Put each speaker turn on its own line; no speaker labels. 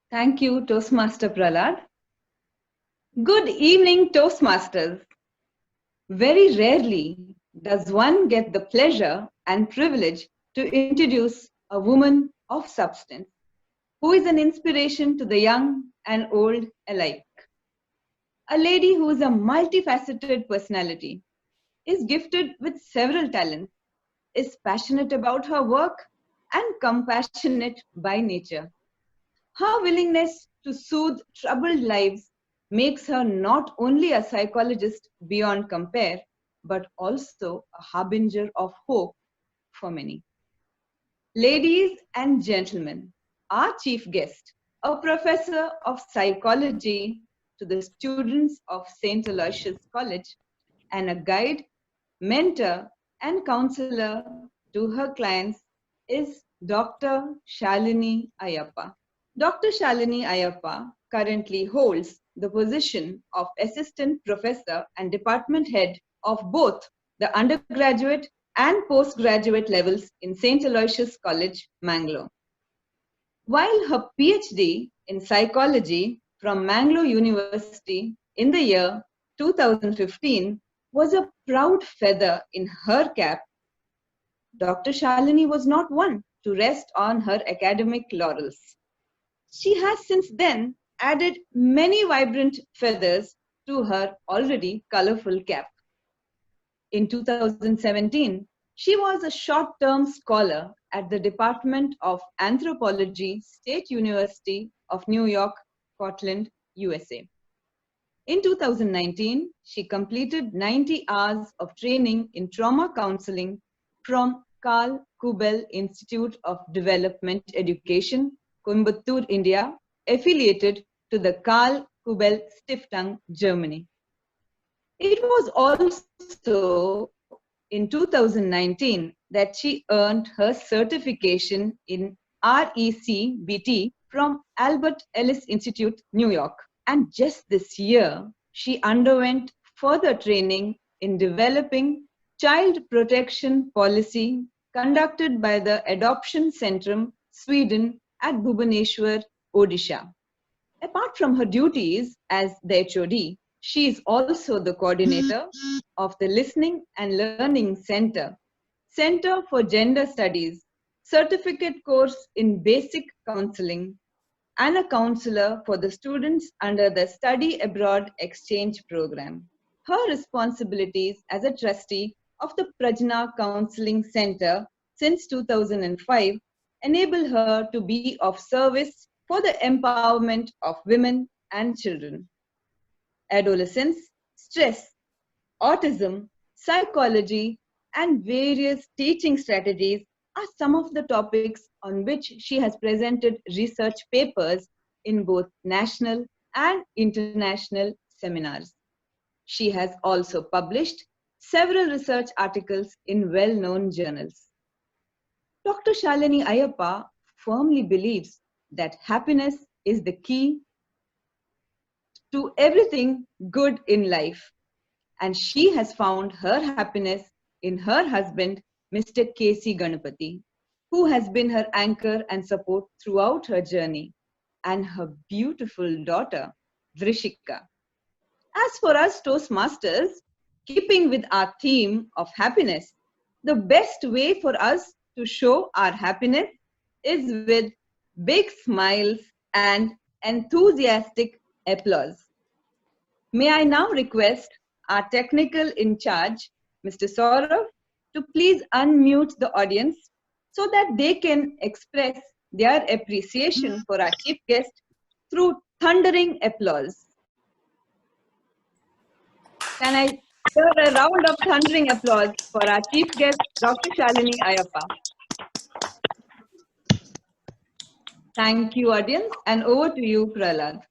Thank you, Toastmaster Prahlad. Good evening, Toastmasters. Very rarely does one get the pleasure and privilege to introduce a woman of substance who is an inspiration to the young and old alike. A lady who is a multifaceted personality, is gifted with several talents, is passionate about her work, and compassionate by nature. Her willingness to soothe troubled lives makes her not only a psychologist beyond compare, but also a harbinger of hope for many. Ladies and gentlemen, our chief guest, a professor of psychology to the students of St. Aloysius College, and a guide, mentor, and counselor to her clients is Dr. Shalini Ayappa. Dr. Shalini Ayappa currently holds the position of Assistant Professor and Department Head of both the undergraduate and postgraduate levels in St. Aloysius College, Mangalore. While her PhD in psychology from Mangalore University in the year 2015 was a proud feather in her cap, Dr. Shalini was not one to rest on her academic laurels. She has since then added many vibrant feathers to her already colorful cap. In 2017, she was a short-term scholar at the Department of Anthropology, State University of New York, Cortland, USA. In 2019, she completed 90 hours of training in trauma counseling from Carl Kubel Institute of Development Education, Coimbatore, India, affiliated to the Carl Kubel Stiftung, Germany. It was also in 2019 that she earned her certification in RECBT from Albert Ellis Institute, New York. And just this year, she underwent further training in developing child protection policy conducted by the Adoption Centrum, Sweden at Bhubaneswar, Odisha. Apart from her duties as the HOD, she is also the coordinator of the Listening and Learning Center, Center for Gender Studies, certificate course in basic counseling, and a counselor for the students under the Study Abroad Exchange Program. Her responsibilities as a trustee of the Prajna Counseling Center since 2005 enable her to be of service for the empowerment of women and children. Adolescence, stress, autism, psychology, and various teaching strategies are some of the topics on which she has presented research papers in both national and international seminars. She has also published several research articles in well-known journals. Dr. Shalini Ayappa firmly believes that happiness is the key to everything good in life, and she has found her happiness in her husband, Mr. K.C. Ganapati, who has been her anchor and support throughout her journey, and her beautiful daughter, Vrishika. As for us Toastmasters, keeping with our theme of happiness, the best way for us to show our happiness is with big smiles and enthusiastic applause. May I now request our technical in charge, Mr. Saurav, to please unmute the audience so that they can express their appreciation for our chief guest through thundering applause. Can I hear a round of thundering applause for our chief guest, Dr. Shalini Ayappa? Thank you, audience, and over to you, Prahlad.